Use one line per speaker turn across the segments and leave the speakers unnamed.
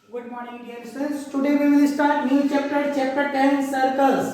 Good morning, dear students. Today we will start new chapter 10 circles.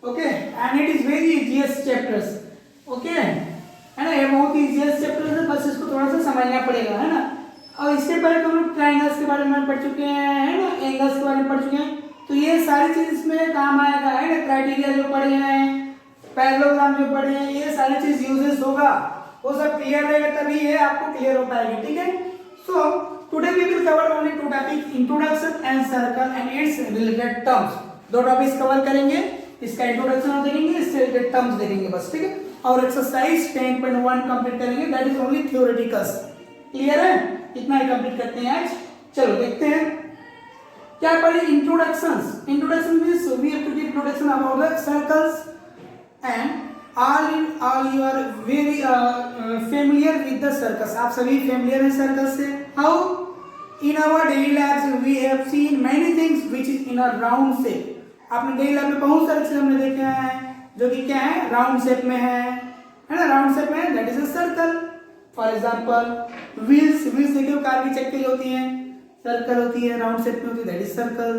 Okay, and it is very easiest chapters. Okay, है ना, ये बहुत ही easiest chapters है, बस इसको थोड़ा सा समझना पड़ेगा, है ना। और इसके पहले हम लोग ट्राइंगल्स के बारे में पढ़ चुके हैं, है ना, एंगल्स के बारे में पढ़ चुके हैं, तो ये सारी चीज इसमें काम आएगा, है ना। क्राइटेरिया जो पढ़े हैं, पैरेललोग्राम जो पढ़े हैं, ये सारी चीज यूजेस होगा, वो सब क्लियर रहेगा तभी ये आपको क्लियर हो पाएगा, ठीक है। सो today we will cover only two topics, introduction and circle and its related terms. दो टॉपिक्स कवर करेंगे, इसका इंट्रोडक्शन देखेंगे, इससे रिलेटेड टर्म्स देखेंगे बस, ठीक है। और एक्सरसाइज 10.1 कंप्लीट करेंगे, दैट इज ओनली थ्योरेटिकल्स। क्लियर है, इतना ही कंप्लीट करते हैं आज। चलो देखते हैं क्या पढ़े। Introductions. Introduction means we have to give introduction about the circles and all you are very familiar with the circles. आप सभी familiar हैं सर्कल से। How? In our daily lives we have seen many things which is in a round shape. आपने daily life में बहुत सारे चीज हमने देखे हैं जो कि क्या है, राउंड शेप में है ना, राउंड शेप में, that is a circle. For example wheels देखिए, कार की चक्के जो होती हैं सर्कल होती है, राउंड शेप में होती है, that is circle.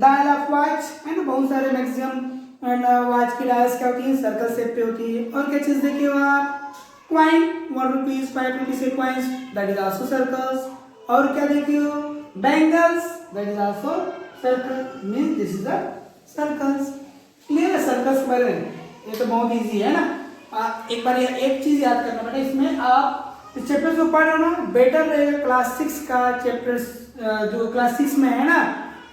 Dial of watch है ना, बहुत सारे मैक्सिमम एंड वॉच की डायल्स क्या होती है, सर्कल शेप पे होती है। और क्या चीज देखिए हो आप, क्वाइन, 1 रुपीज 5 रुपीज के coins, that is also circles. और क्या देखिए हो, bangles, that is also circle, means this is the circles. Clear है सर्कल्स के बारे में, ये तो बहुत इजी है ना। एक बार एक चीज याद करना बेटा, इसमें आप इस चैप्टर को पढ़ रहे हो ना, बेटर रहेगा क्लास 6 का चैप्टर्स जो क्लास 6 में है ना,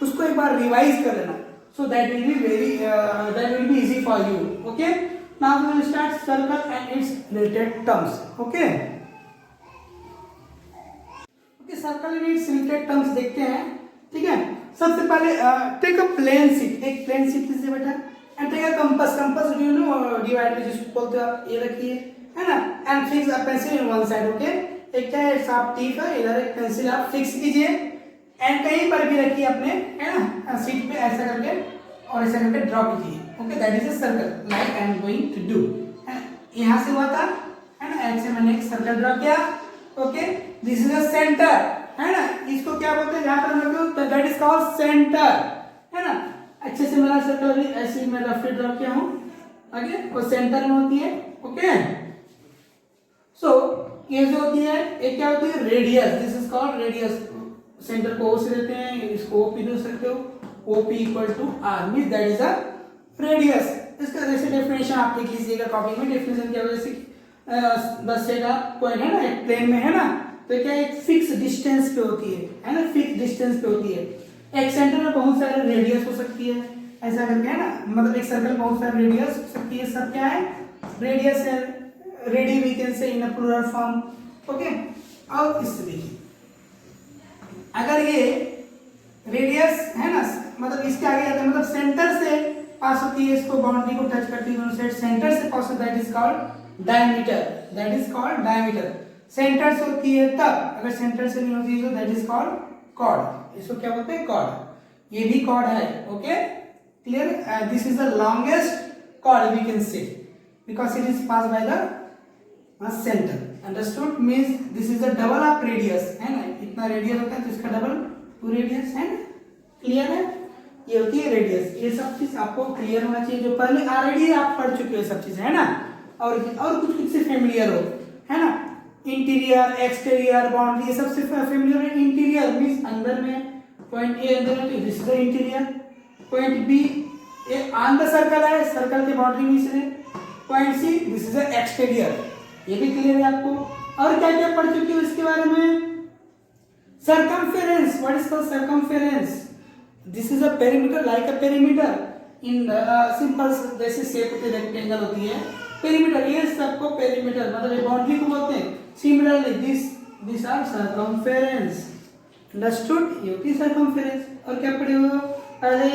उसको एक बार रिवाइज कर लेना, so that will be easy for you. Okay, now we will start circle and its related terms. Okay, circle and its related terms देखते हैं, ठीक है। सबसे पहले टेक अ प्लेन शीट, एक प्लेन शीट लीजिए बेटा, and take a compass do you know divide जिसको बोलते हैं, ये रखिए, है ना, and fix a pencil in one side. Okay, एक क्या है, शार्प टिप है, इधर एक पेंसिल आप फिक्स कीजिए एंड कहीं पर भी रखिए अपने, है ना, शीट पे ऐसा करके और ऐसा करके ड्रॉ कीजिए। Okay, that is a circle like I am going to do. यहाँ से हुआ था, है ना, ऐसे मैंने एक सर्कल ड्रॉ किया। Okay, this is a centre, है ना, इसको क्या बोलते हैं, जहां पर हम लोग, दैट इज कॉल्ड सेंटर, है ना। अच्छे से मेरा सर्कल भी ऐसे मैं रफली ड्रॉ किया हूँ, ओके, और सेंटर में होती है। ओके, सो ये जो होती है, ये क्या होती है, radius, this is called radius. Centre को ओ से देते हैं, इसको ओपी दे सकते हो, OP equal to R, means that is a radius. इसका जैसे डेफिनेशन आप लिख लीजिएगा कॉपी में। डेफिनेशन क्या, जैसे बस से का पॉइंट है ना, एक प्लेन में है ना, तो क्या एक फिक्स डिस्टेंस पे होती है ना, फिक्स डिस्टेंस पे होती है। एक सेंटर में बहुत सारे रेडियस हो सकती है, ऐसा करके, है ना, मतलब एक सर्कल में बहुत सारे रेडियस हो सकती है, सब क्या है, रेडियस है, ready we can say in a plural form. Okay, और इससे देखिए, अगर ये रेडियस है ना, मतलब इसके आगे जाता है, मतलब सेंटर से पास होती है, इसको बाउंड्री को टच करती है दोनों साइड, सेंटर से पास होता है, that is called diameter, that is called diameter. Centre से होती है तब, अगर सेंटर से नहीं होती है तो दैट इज कॉल्ड कॉर्ड, इसको क्या बोलते हैं, कॉर्ड। ये भी कॉर्ड है। Okay, clear, this is the longest chord we can say, because it is pass by the centre. Understood, means this is the double of radius, है ना, इतना रेडियस होता है तो इसका डबल 2 रेडियस है ना। क्लियर है, ये होती है रेडियस। ये सब चीज आपको क्लियर होना चाहिए, जो पहले ऑलरेडी आप पढ़ चुके हो सब चीज, है ना, और कुछ से फेमिलियर हो, है ना। इंटीरियर, एक्सटीरियर, बाउंड्री, ये सबसे फेमिलियर है। इंटीरियर मींस अंदर में, पॉइंट ए अंदर है, this is the interior. Point B ये ऑन द सर्कल है, सर्कल के बाउंड्री में से। Point C, this is the exterior, ये भी क्लियर है आपको। और क्या क्या पढ़ चुके हो इसके बारे में, circumference, what is called circumference, this is a perimeter, like a perimeter in simple जैसे शेप होती है, रेक्टेंगल होती है, perimeter, ये सबको perimeter मतलब ये बाउंड्री को बोलते हैं। similarly this are circumference, understood, ये होती है circumference। और क्या पढ़े हो पहले,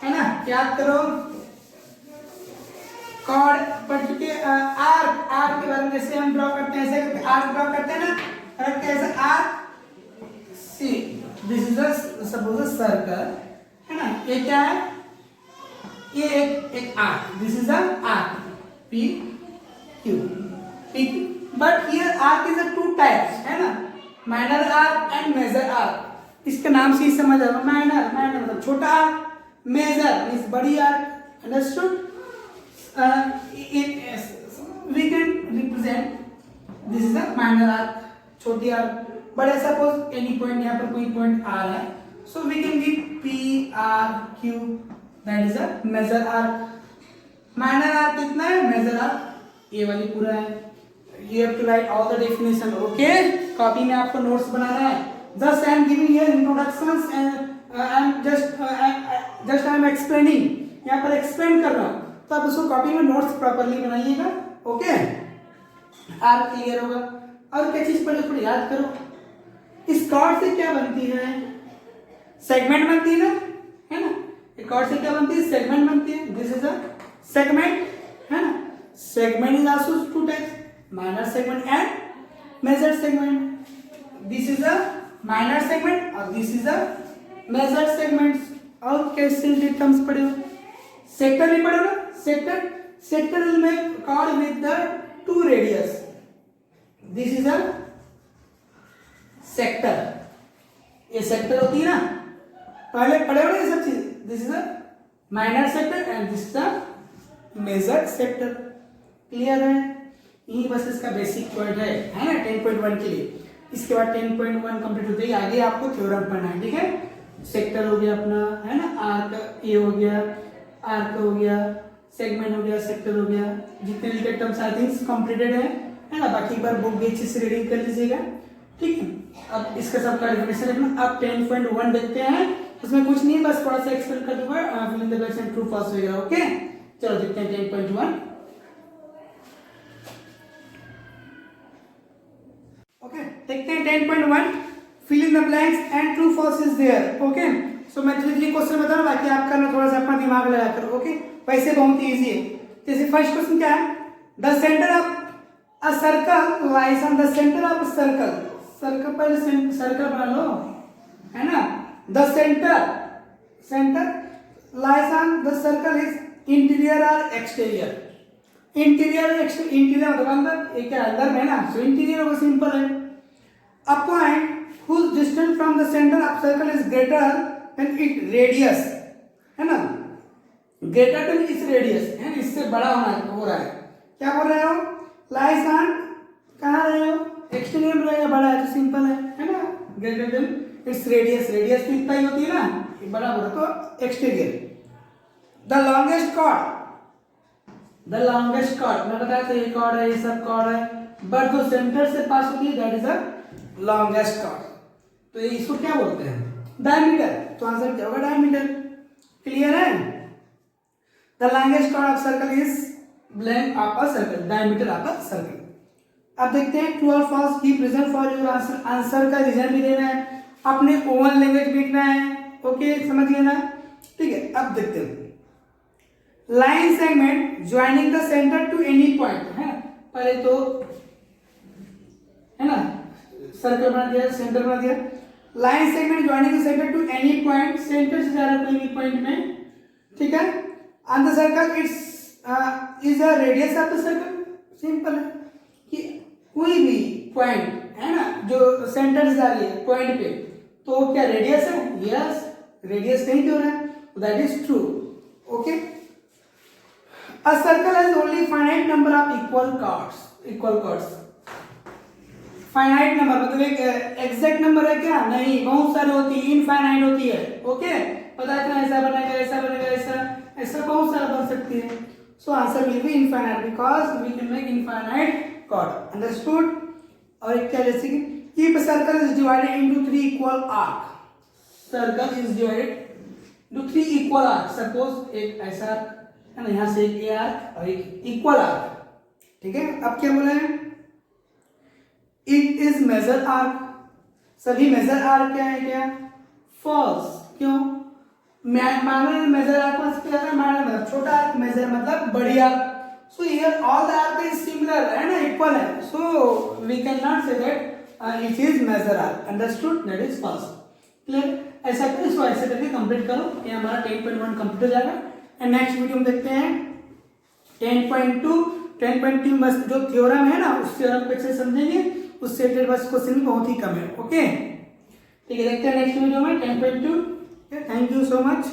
है ना, याद करो, कॉर्ड पढ़ चुके, आर्क के बारे में, जैसे हम ड्रॉ करते हैं, ऐसे करके आर्क ड्रॉ करते हैं ना, रखते हैं ऐसे arc. See, this is a suppose a circle, है ना, ये क्या है, ये एक arc, this is a arc, PQ, but here arc is a 2 types, है ना, minor arc and major arc। इसके नाम से ही समझ आएगा, माइनर, माइनर मतलब छोटा आर्क, मेजर मींस बड़ी arc, understood. We can represent this is the minor arc, छोटी आर्क, बड़े सपोज एनी पॉइंट, यहाँ पर कोई पॉइंट आ रहा है, so we can give P R Q, that is a major arc. Minor arc कितना है, मेजर आर्क ये वाली पूरा है। You have to write all the definition, okay? Copy में आपको नोट्स बनाना है। Just I am giving here introductions and I am just I am explaining, यहाँ पर explain कर रहा हूँ, तो आप उसको कॉपी में नोट्स प्रॉपरली बनाइएगा, ओके? आर क्लियर होगा। और क्या चीज पढ़े, थोड़ी याद करो, इस कॉर्ड से क्या बनती है, सेगमेंट बनती है ना, है ना? एक कॉर्ड से क्या बनती है, सेगमेंट बनती है। दिस इज अ सेगमेंट, है ना? Segment is also two types, minor segment and major segment. This is a minor segment और this is a major segment. और कैसे टर्म्स पढ़े हो, सेक्टर भी पढ़े हो ना, sector, sector is make cord with the two radius, this is a sector, ये सेक्टर होती है ना, पहले पढ़े हो ना ये सब चीज। This is a minor sector and this is a major sector, clear है? यही बस इसका बेसिक पॉइंट है ना 10.1 के लिए। इसके बाद 10.1 कंप्लीट होते ही आगे आपको थ्योरम पढ़ना है, ठीक है? सेक्टर हो गया अपना, है ना, आर्क ये हो गया, आर्क हो गया, सेगमेंट हो गया, सेक्टर हो गया, जितने related terms I think completed है ना? बाकी एक बार बुक भी अच्छे से रीडिंग कर लीजिएगा, ठीक है? अब इसका सबका डेफिनेशन रखना। अब 10.1 देखते हैं, उसमें कुछ नहीं है, बस थोड़ा सा एक्सप्लेन कर दूंगा, fill in the blanks and true false वगैरह, ओके? चलो देखते हैं 10.1। ओके, देखते हैं 10.1, fill in the blanks and true false is there, okay? So मैं 3 क्वेश्चन बता रहा हूँ, बाकी आप करना थोड़ा सा अपना दिमाग लगा कर, ओके? वैसे बहुत ही इजी है। जैसे फर्स्ट क्वेश्चन क्या है, the centre of a circle lies on the centre of a circle, circle पहले सर्कल बना लो, है ना? The centre, centre lies on the circle is interior और एक्सटीरियर, इंटीरियर इंटीरियर मतलब अंदर, एक अंदर में ना, सो इंटीरियर होगा, सिंपल है। A point whose distance from the center of circle is greater than its radius, है ना? greater than its radius, है ना? इससे बड़ा होना हो रहा है, क्या बोल रहे हो, lies on, कहाँ रहे हो, एक्सटीरियर में रहेगा, बड़ा है तो सिंपल है ना? greater than its radius, radius तो इतना ही होती है ना, ये बड़ा हो रहा तो exterior. The longest cord, the longest cord मैं बताया था, ये कॉर्ड है, ये सब कॉर्ड है, बट जो सेंटर से पास होती है that is the longest cord, तो ये इसको क्या बोलते हैं, डायमीटर। तो आंसर क्या होगा, डायमीटर, क्लियर है? The longest chord of circle is length of a circle, diameter of a circle. अब देखते हैं ट्रू और false, give reason for your answer, answer का रीजन भी देना है, अपने ओन लैंग्वेज भी लिखना है, ओके? समझ लेना, ठीक है? अब देखते हैं, line segment joining the centre to any point, है ना? पहले तो है ना सर्कल बना दिया, सेंटर बना दिया, line segment joining the centre to any point, centre से जा रहा कोई भी पॉइंट में, ठीक है? On the circle it's is the radius of the circle, simple है कि कोई भी पॉइंट है ना जो सेंटर से जा रही है पॉइंट पे, तो क्या रेडियस है? यस, रेडियस नहीं हो रहा है, that is true, okay? A circle has only finite number of equal chords, equal chords. Finite number मतलब एक एग्जैक्ट नंबर है क्या? नहीं, बहुत सारे होती है, इनफाइनाइट होती है, ओके? पता है ना, ऐसा बनेगा, ऐसा बनेगा, ऐसा ऐसा बहुत सारा बन सकती है। So answer will be infinite because we can make infinite chord, understood? और एक क्या, जैसे कि if a circle is divided into 3 equal arc, circle is divided into 3 equal arc, suppose एक ऐसा है ना, यहां से एक आर्क और एक इक्वल आर्क, ठीक है? अब क्या बोला है, इट इज मेजर आर्क, सभी मेजर आर्क क्या है, क्या फॉल्स, क्यों? माइनर मेजर आर्क मतलब क्या है, माइनर मतलब छोटा आर्क, मेजर मतलब बड़ी arc, so here all the arc is similar, है ना, इक्वल है, so we can not say that it is major arc, understood? That is false, clear? ऐसा करो, इसको ऐसे करके कंप्लीट करो, ये हमारा 10.1 कंप्लीट हो जाएगा। एंड नेक्स्ट वीडियो में देखते हैं 10.2, 10.2 बस जो थ्योरम है ना, उस थ्योरम को अच्छे से समझेंगे, उससे रिलेटेड बस क्वेश्चन भी बहुत ही कम है, ओके? ठीक है, देखते हैं नेक्स्ट वीडियो में 10.2। Thank you so much.